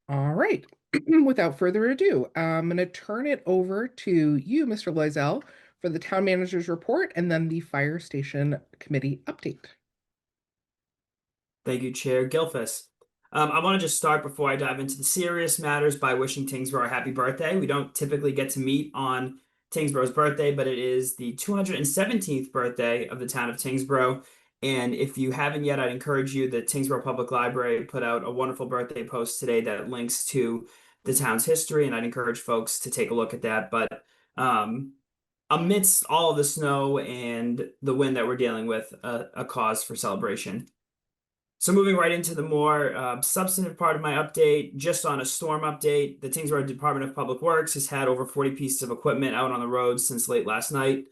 All right. Without further ado, I'm going to turn it over to you, Mr. Loiselle, for the town manager's report and then the fire station committee update. Thank you, Chair Gilfus. I want to just start before I dive into the serious matters by wishing Tyngsborough a happy birthday. We don't typically get to meet on Tyngsborough's birthday, but it is the 217th birthday of the town of Tyngsborough. And if you haven't yet, I'd encourage you. The Tyngsborough Public Library put out a wonderful birthday post today that links to the town's history, and I'd encourage folks to take a look at that. But amidst all of the snow and the wind that we're dealing with, a cause for celebration. So moving right into the more substantive part of my update, just on a storm update, the Tyngsborough Department of Public Works has had over 40 pieces of equipment out on the roads since late last night.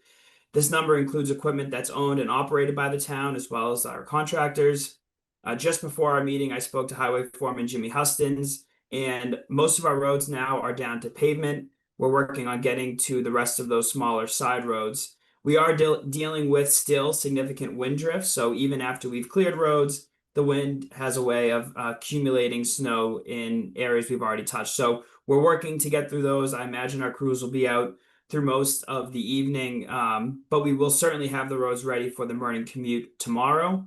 This number includes equipment that's owned and operated by the town, as well as our contractors. Just before our meeting, I spoke to Highway Foreman Jimmy Hustins, and most of our roads now are down to pavement. We're working on getting to the rest of those smaller side roads. We are dealing with still significant wind drift, so even after we've cleared roads, the wind has a way of accumulating snow in areas we've already touched. So we're working to get through those. I imagine our crews will be out through most of the evening, but we will certainly have the roads ready for the morning commute tomorrow.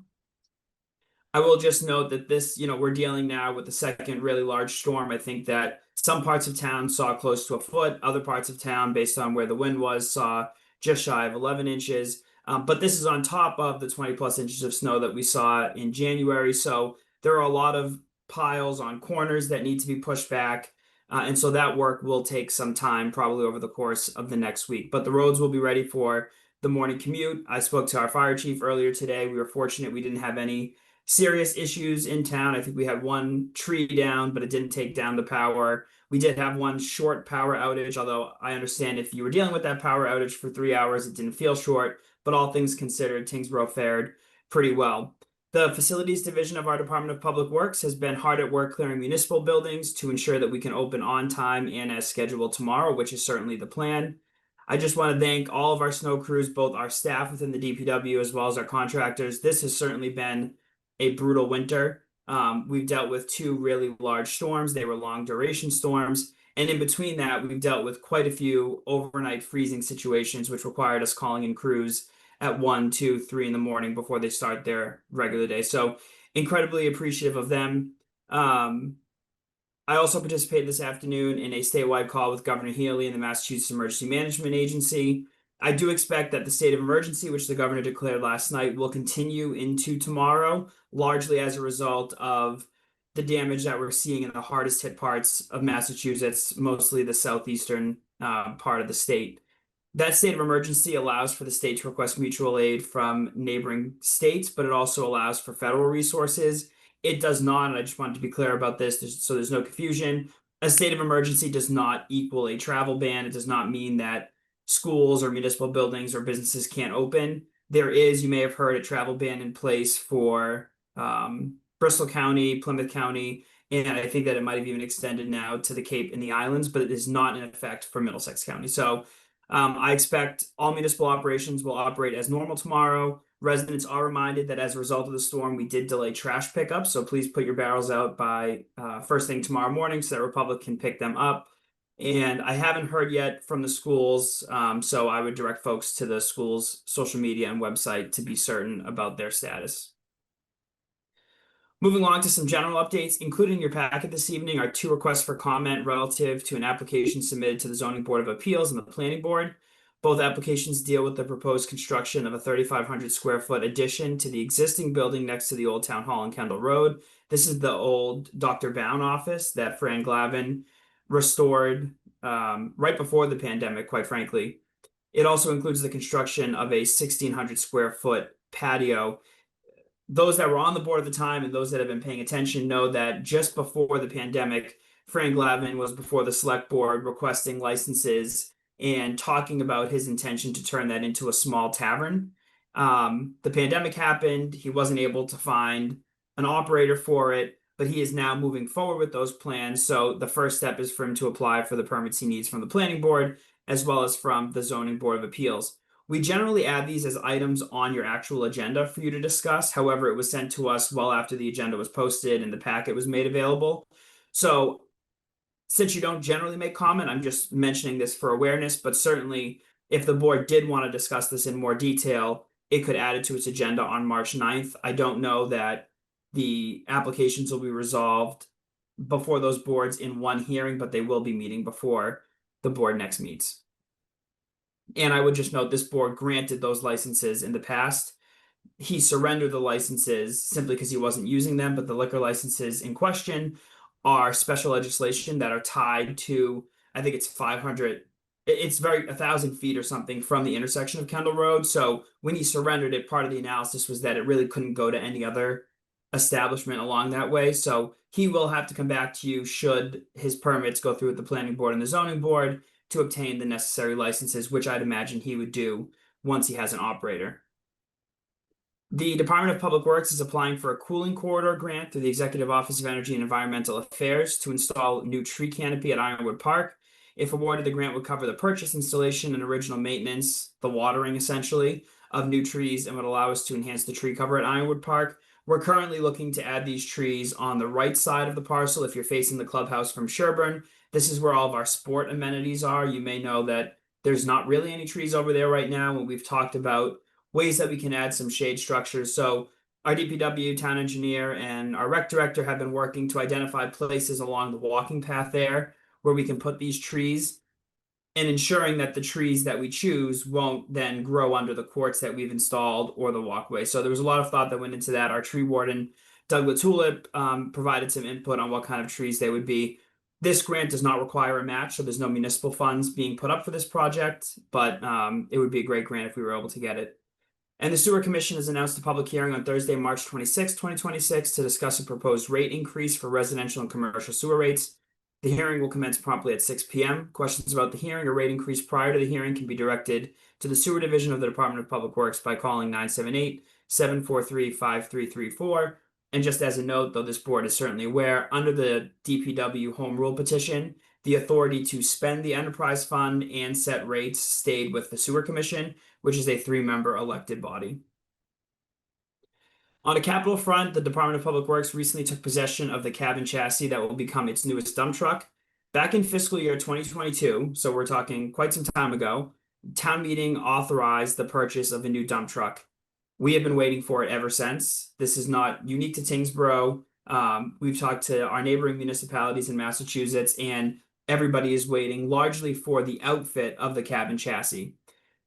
I will just note that this, we're dealing now with the second really large storm. I think that some parts of town saw close to a foot. Other parts of town, based on where the wind was, saw just shy of 11 inches. But this is on top of the 20 plus inches of snow that we saw in January. So there are a lot of piles on corners that need to be pushed back. And so that work will take some time, probably over the course of the next week. But the roads will be ready for the morning commute. I spoke to our fire chief earlier today. We were fortunate we didn't have any serious issues in town. I think we had one tree down, but it didn't take down the power. We did have one short power outage, although I understand if you were dealing with that power outage for 3 hours, it didn't feel short. But all things considered, Tyngsborough fared pretty well. The facilities division of our Department of Public Works has been hard at work clearing municipal buildings to ensure that we can open on time and as scheduled tomorrow, which is certainly the plan. I just want to thank all of our snow crews, both our staff within the DPW as well as our contractors. This has certainly been a brutal winter. We've dealt with two really large storms. They were long duration storms. And in between that, we've dealt with quite a few overnight freezing situations, which required us calling in crews at 1, 2, 3 in the morning before they start their regular day. So incredibly appreciative of them. I also participated this afternoon in a statewide call with Governor Healy and the Massachusetts Emergency Management Agency. I do expect that the state of emergency, which the governor declared last night, will continue into tomorrow, largely as a result of the damage that we're seeing in the hardest hit parts of Massachusetts, mostly the southeastern part of the state. That state of emergency allows for the state to request mutual aid from neighboring states, but it also allows for federal resources. It does not, and I just wanted to be clear about this so there's no confusion. A state of emergency does not equal a travel ban. It does not mean that schools or municipal buildings or businesses can't open. There is, you may have heard, a travel ban in place for Bristol County, Plymouth County, and I think that it might have even extended now to the Cape and the islands, but it is not in effect for Middlesex County. So I expect all municipal operations will operate as normal tomorrow. Residents are reminded that as a result of the storm, we did delay trash pickup. So please put your barrels out by first thing tomorrow morning so that Republic can pick them up. And I haven't heard yet from the schools, so I would direct folks to the school's social media and website to be certain about their status. Moving along to some general updates, included in your packet this evening are 2 requests for comment relative to an application submitted to the Zoning Board of Appeals and the Planning Board. Both applications deal with the proposed construction of a 3,500 square foot addition to the existing building next to the old town hall on Kendall Road. This is the old Dr. Bown office that Fran Glavin restored right before the pandemic, quite frankly. It also includes the construction of a 1,600 square foot patio. Those that were on the board at the time and those that have been paying attention know that just before the pandemic, Fran Glavin was before the select board requesting licenses and talking about his intention to turn that into a small tavern. The pandemic happened. He wasn't able to find an operator for it, but he is now moving forward with those plans. So the first step is for him to apply for the permits he needs from the planning board, as well as from the zoning board of appeals. We generally add these as items on your actual agenda for you to discuss. However, it was sent to us well after the agenda was posted and the packet was made available. So since you don't generally make comment, I'm just mentioning this for awareness, but certainly if the board did want to discuss this in more detail, it could add it to its agenda on March 9th. I don't know that the applications will be resolved before those boards in one hearing, but they will be meeting before the board next meets. And I would just note this board granted those licenses in the past. He surrendered the licenses simply because he wasn't using them, but the liquor licenses in question are special legislation that are tied to, I think it's 500, it's very 1,000 feet or something from the intersection of Kendall Road. So when he surrendered it, part of the analysis was that it really couldn't go to any other establishment along that way. So he will have to come back to you should his permits go through with the planning board and the zoning board to obtain the necessary licenses, which I'd imagine he would do once he has an operator. The Department of Public Works is applying for a cooling corridor grant through the Executive Office of Energy and Environmental Affairs to install new tree canopy at Ironwood Park. If awarded, the grant would cover the purchase, installation, and original maintenance, the watering essentially, of new trees and would allow us to enhance the tree cover at Ironwood Park. We're currently looking to add these trees on the right side of the parcel if you're facing the clubhouse from Sherburne. This is where all of our sport amenities are. You may know that there's not really any trees over there right now, and we've talked about ways that we can add some shade structures. So our DPW town engineer and our rec director have been working to identify places along the walking path there where we can put these trees and ensuring that the trees that we choose won't then grow under the courts that we've installed or the walkway. So there was a lot of thought that went into that. Our tree warden, Doug Latulip, provided some input on what kind of trees they would be. This grant does not require a match, so there's no municipal funds being put up for this project, but it would be a great grant if we were able to get it. And the Sewer Commission has announced a public hearing on Thursday, March 26, 2026, to discuss a proposed rate increase for residential and commercial sewer rates. The hearing will commence promptly at 6 p.m. Questions about the hearing or rate increase prior to the hearing can be directed to the Sewer Division of the Department of Public Works by calling 978-743-5334. And just as a note, though this board is certainly aware, under the DPW Home Rule petition, the authority to spend the enterprise fund and set rates stayed with the Sewer Commission, which is a 3-member elected body. On a capital front, the Department of Public Works recently took possession of the cabin chassis that will become its newest dump truck. Back in fiscal year 2022, so we're talking quite some time ago, town meeting authorized the purchase of a new dump truck. We have been waiting for it ever since. This is not unique to Tyngsborough. We've talked to our neighboring municipalities in Massachusetts, and everybody is waiting largely for the outfit of the cabin chassis.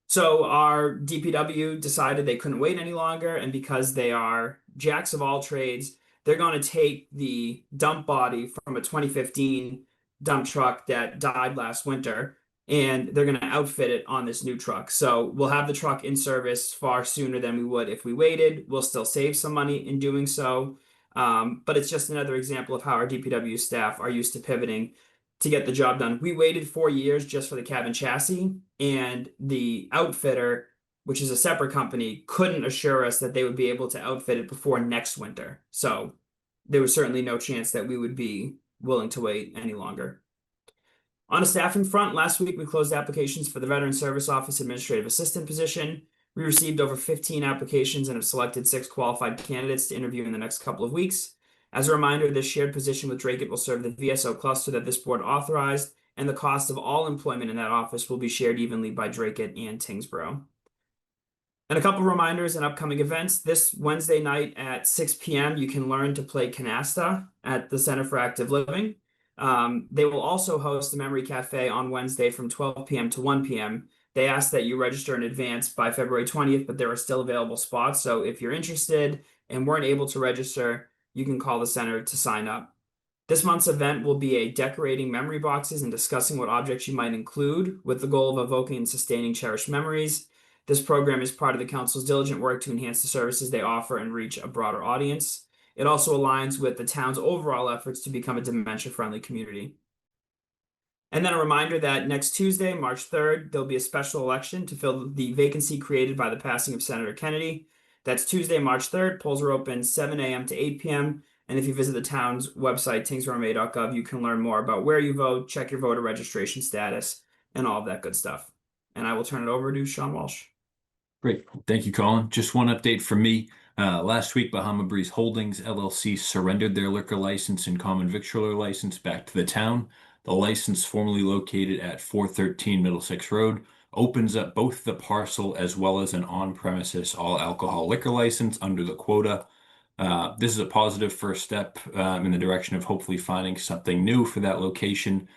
So our DPW decided they couldn't wait any longer, and because they are jacks of all trades, they're going to take the dump body from a 2015 dump truck that died last winter, and they're going to outfit it on this new truck. So we'll have the truck in service far sooner than we would if we waited. We'll still save some money in doing so, but it's just another example of how our DPW staff are used to pivoting to get the job done. We waited 4 years just for the cabin chassis, and the outfitter, which is a separate company, couldn't assure us that they would be able to outfit it before next winter. So there was certainly no chance that we would be willing to wait any longer. On a staffing front, last week we closed applications for the Veteran Service Office Administrative Assistant position. We received over 15 applications and have selected 6 qualified candidates to interview in the next couple of weeks. As a reminder, this shared position with Drake will serve the VSO cluster that this board authorized, and the cost of all employment in that office will be shared evenly by Drake and Tyngsborough. And a couple reminders and upcoming events. This Wednesday night at 6 p.m., you can learn to play canasta at the Center for Active Living. They will also host a memory cafe on Wednesday from 12 p.m. to 1 p.m. They ask that you register in advance by February 20th, but there are still available spots. So if you're interested and weren't able to register, you can call the center to sign up. This month's event will be a decorating memory boxes and discussing what objects you might include with the goal of evoking and sustaining cherished memories. This program is part of the council's diligent work to enhance the services they offer and reach a broader audience. It also aligns with the town's overall efforts to become a dementia-friendly community. And then a reminder that next Tuesday, March 3rd, there'll be a special election to fill the vacancy created by the passing of Senator Kennedy. That's Tuesday, March 3rd. Polls are open 7 a.m. to 8 p.m. And if you visit the town's website, TyngsboroughMA.gov, you can learn more about where you vote, check your voter registration status, and all of that good stuff. And I will turn it over to Sean Walsh. Great. Thank you, Colin. Just one update from me. Last week, Bahama Breeze Holdings LLC surrendered their liquor license and common victualler license back to the town. The license, formerly located at 413 Middlesex Road, opens up both the parcel as well as an on-premises all alcohol liquor license under the quota. This is a positive first step in the direction of hopefully finding something new for that location.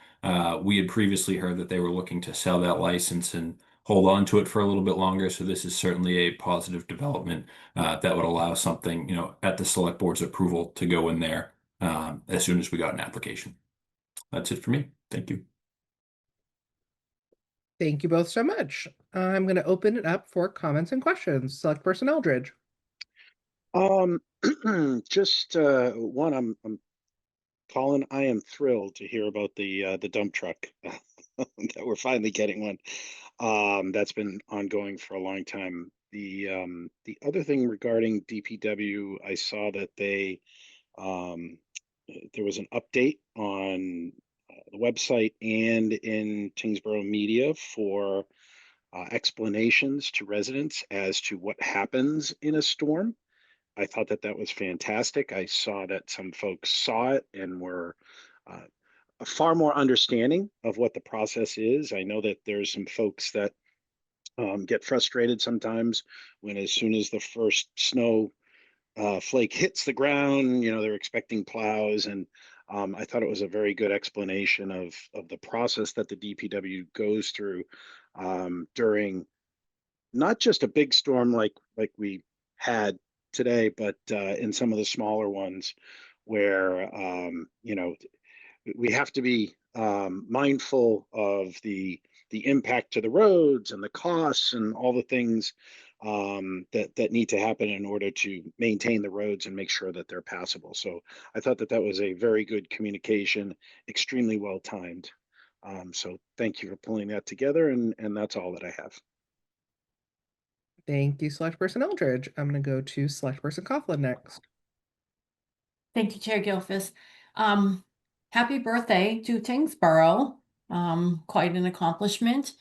We had previously heard that they were looking to sell that license and hold on to it for a little bit longer. So this is certainly a positive development that would allow something, at the select board's approval to go in there as soon as we got an application. That's it for me. Thank you. Thank you both so much. I'm going to open it up for comments and questions. Select Person Eldridge. Um, just one, I'm Colin, I am thrilled to hear about the dump truck that we're finally getting one. That's been ongoing for a long time. The other thing regarding DPW, I saw that um there was an update on the website and in Tyngsborough media for explanations to residents as to what happens in a storm. I thought that that was fantastic. I saw that some folks saw it and were uh, far more understanding of what the process is. I know that there's some folks that get frustrated sometimes when, as soon as the first snow flake hits the ground, they're expecting plows. And I thought it was a very good explanation of the process that the DPW goes through during not just a big storm like we had today, but in some of the smaller ones where we have to be mindful of the impact to the roads and the costs and all the things that need to happen in order to maintain the roads and make sure that they're passable. So I thought that that was a very good communication, extremely well timed. So thank you for pulling that together, and that's all that I have. Thank you, Select Person Eldridge. I'm going to go to Select Person Coughlin next. Thank you, Chair Gilfis. Happy birthday to Tyngsborough. Quite an accomplishment.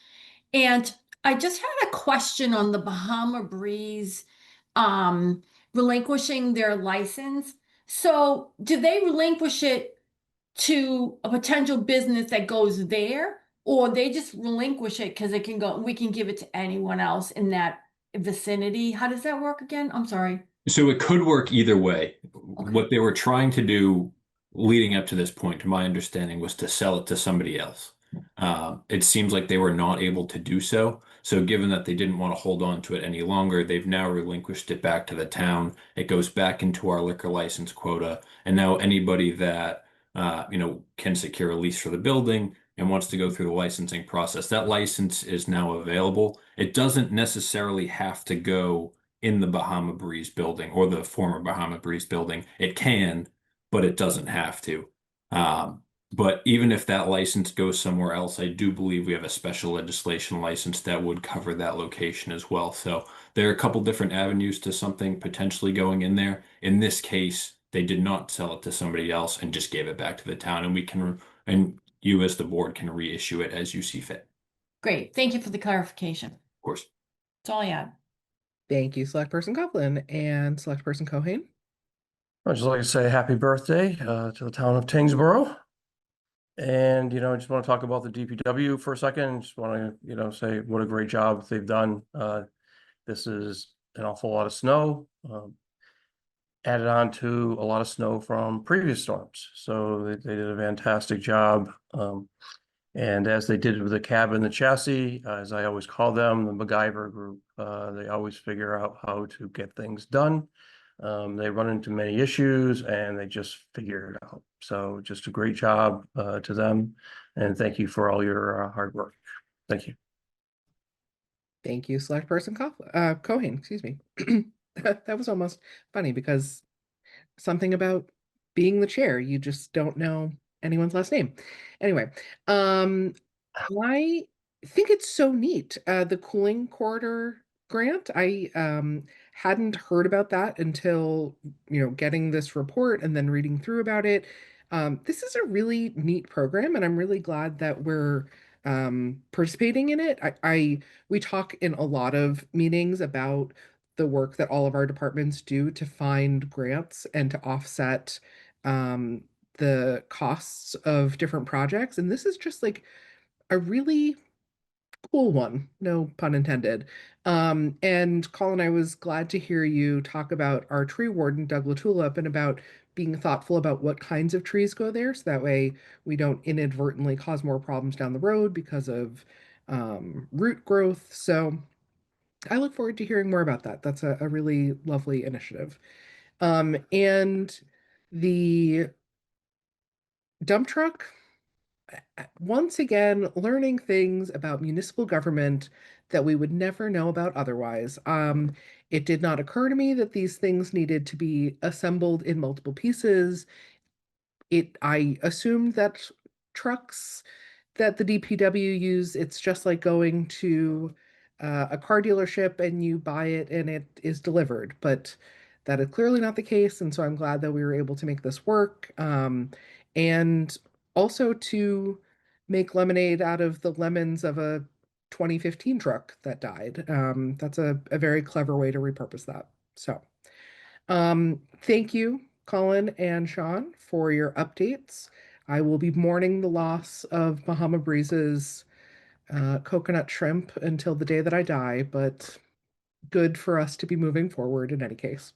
And I just had a question on the Bahama Breeze relinquishing their license. So do they relinquish it to a potential business that goes there, or they just relinquish it because it can go, we can give it to anyone else in that vicinity? How does that work again? I'm sorry. So it could work either way. Okay. What they were trying to do leading up to this point, to my understanding, was to sell it to somebody else. It seems like they were not able to do so. So given that they didn't want to hold on to it any longer, they've now relinquished it back to the town. It goes back into our liquor license quota. And now anybody that, can secure a lease for the building and wants to go through the licensing process, that license is now available. It doesn't necessarily have to go in the Bahama Breeze building or the former Bahama Breeze building. It can, but it doesn't have to. But even if that license goes somewhere else, I do believe we have a special legislation license that would cover that location as well. So there are a couple different avenues to something potentially going in there. In this case, they did not sell it to somebody else and just gave it back to the town, and and you as the board can reissue it as you see fit. Great. Thank you for the clarification. Of course. That's all I had. Thank you, Select Person Coughlin and Select Person Cohen. I'd just like to say happy birthday to the town of Tyngsborough. And, I just want to talk about the DPW for a second. Just want to, say what a great job they've done. This is an awful lot of snow, added on to a lot of snow from previous storms. So they did a fantastic job. And as they did with the cab and the chassis, as I always call them, the MacGyver group, they always figure out how to get things done. They run into many issues and they just figure it out. So just a great job to them. And thank you for all your hard work. Thank you. Thank you, Select Person Cohen, excuse me. That was almost funny because something about being the chair, you just don't know anyone's last name. Anyway, I think it's so neat. The cooling corridor grant. I hadn't heard about that until getting this report and then reading through about it. This is a really neat program, and I'm really glad that we're participating in it. We talk in a lot of meetings about the work that all of our departments do to find grants and to offset the costs of different projects. And this is just like a really cool one, no pun intended. And Colin, I was glad to hear you talk about our tree warden, Doug LaTulip, and about being thoughtful about what kinds of trees go there, so that way we don't inadvertently cause more problems down the road because of root growth. So I look forward to hearing more about that. That's a really lovely initiative. And the dump truck, once again, learning things about municipal government that we would never know about otherwise. It did not occur to me that these things needed to be assembled in multiple pieces. I assumed that trucks that the DPW use, it's just like going to a car dealership and you buy it and it is delivered. But that is clearly not the case, and so I'm glad that we were able to make this work. And also to make lemonade out of the lemons of a 2015 truck that died. That's a very clever way to repurpose that. So, thank you, Colin and Sean, for your updates. I will be mourning the loss of Bahama Breeze's coconut shrimp until the day that I die, but good for us to be moving forward in any case.